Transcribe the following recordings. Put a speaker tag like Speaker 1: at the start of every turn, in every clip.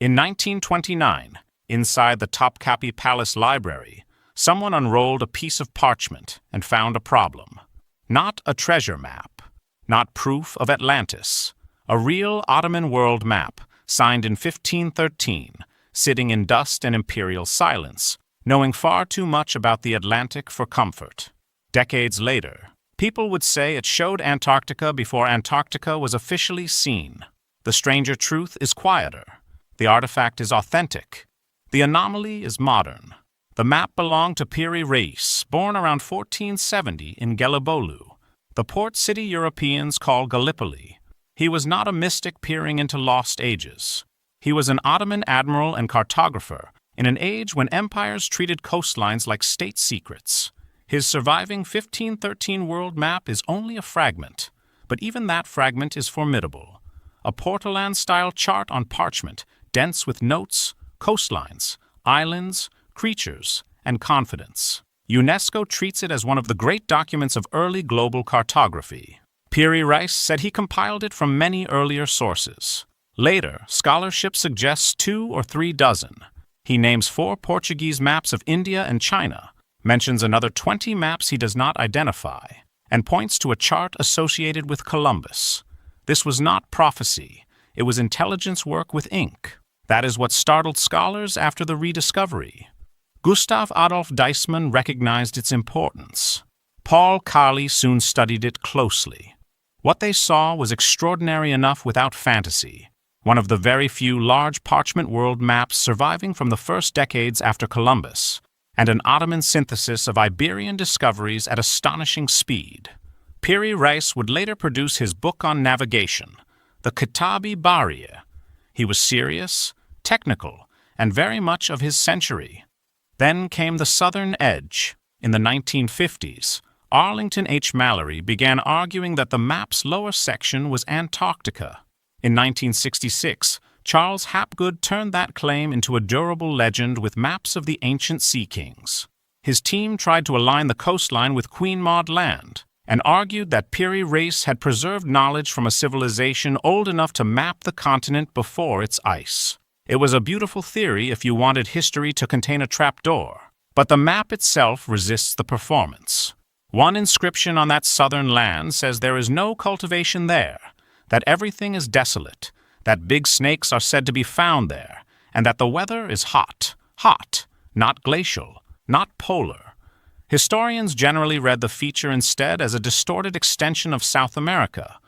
Speaker 1: In 1929, inside the Topkapi Palace library, someone unrolled a piece of parchment and found a problem. Not a treasure map, not proof of Atlantis, a real Ottoman world map signed in 1513, sitting in dust and imperial silence, knowing far too much about the Atlantic for comfort. Decades later, people would say it showed Antarctica before Antarctica was officially seen. The stranger truth is quieter. The artifact is authentic. The anomaly is modern. The map belonged to Piri Reis, born around 1470 in Gelibolu, the port city Europeans call Gallipoli. He was not a mystic peering into lost ages. He was an Ottoman admiral and cartographer in an age when empires treated coastlines like state secrets. His surviving 1513 world map is only a fragment, but even that fragment is formidable. A Portolan-style chart on parchment, dense with notes, coastlines, islands, creatures, and confidence. UNESCO treats it as one of the great documents of early global cartography. Piri Reis said he compiled it from many earlier sources. Later, scholarship suggests 2 or 3 dozen. He names 4 Portuguese maps of India and China, mentions another 20 maps he does not identify, and points to a chart associated with Columbus. This was not prophecy. It was intelligence work with ink. That is what startled scholars after the rediscovery. Gustav Adolf Deismann recognized its importance. Paul Kali soon studied it closely. What they saw was extraordinary enough without fantasy, one of the very few large parchment world maps surviving from the first decades after Columbus, and an Ottoman synthesis of Iberian discoveries at astonishing speed. Piri Reis would later produce his book on navigation, the Topkapi Palace. He was serious, technical, and very much of his century. Then came the southern edge. In the 1950s, Arlington H. Mallory began arguing that the map's lower section was Antarctica. In 1966, Charles Hapgood turned that claim into a durable legend with maps of the ancient sea kings. His team tried to align the coastline with Queen Maud Land, and argued that Piri Reis had preserved knowledge from a civilization old enough to map the continent before its ice. It was a beautiful theory if you wanted history to contain a trapdoor, but the map itself resists the performance. One inscription on that southern land says there is no cultivation there, that everything is desolate, that big snakes are said to be found there, and that the weather is hot, not glacial, not polar. Historians generally read the feature instead as a distorted extension of South America,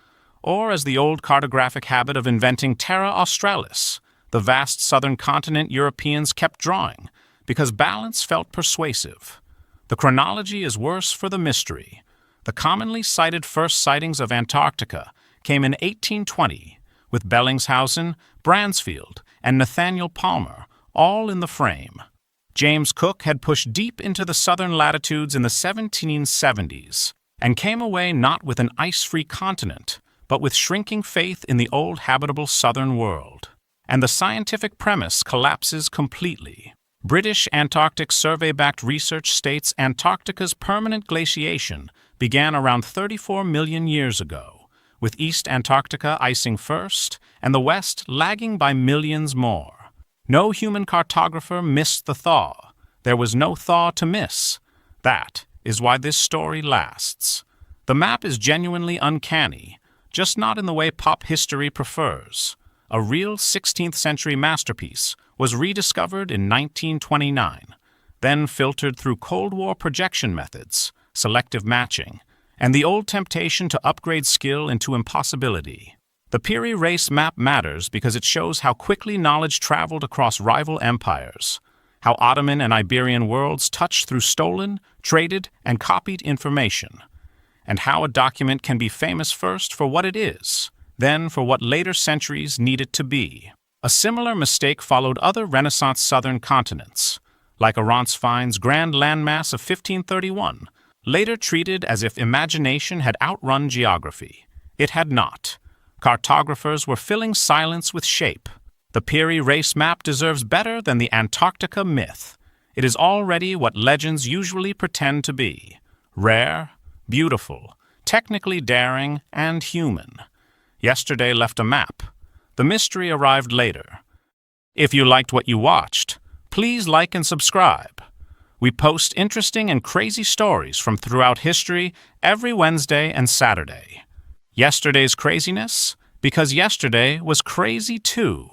Speaker 1: or as the old cartographic habit of inventing Terra Australis, the vast southern continent Europeans kept drawing, because balance felt persuasive. The chronology is worse for the mystery. The commonly cited first sightings of Antarctica came in 1820, with Bellingshausen, Bransfield, and Nathaniel Palmer, all in the frame. James Cook had pushed deep into the southern latitudes in the 1770s, and came away not with an ice-free continent, but with shrinking faith in the old habitable southern world. And the scientific premise collapses completely. British Antarctic Survey-backed research states Antarctica's permanent glaciation began around 34 million years ago, with East Antarctica icing first and the West lagging by millions more. No human cartographer missed the thaw. There was no thaw to miss. That is why this story lasts. The map is genuinely uncanny, just not in the way pop history prefers. A real 16th-century masterpiece was rediscovered in 1929, then filtered through Cold War projection methods, selective matching, and the old temptation to upgrade skill into impossibility. The Piri Reis map matters because it shows how quickly knowledge traveled across rival empires, how Ottoman and Iberian worlds touched through stolen, traded, and copied information, and how a document can be famous first for what it is, then for what later centuries need it to be. A similar mistake followed other Renaissance southern continents, like Aransfein's grand landmass of 1531, later treated as if imagination had outrun geography. It had not. Cartographers were filling silence with shape. The Piri Reis map deserves better than the Antarctica myth. It is already what legends usually pretend to be: rare, beautiful, technically daring, and human. Yesterday left a map. The mystery arrived later. If you liked what you watched, please like and subscribe. We post interesting and crazy stories from throughout history every Wednesday and Saturday. Yesterday's craziness? Because yesterday was crazy too.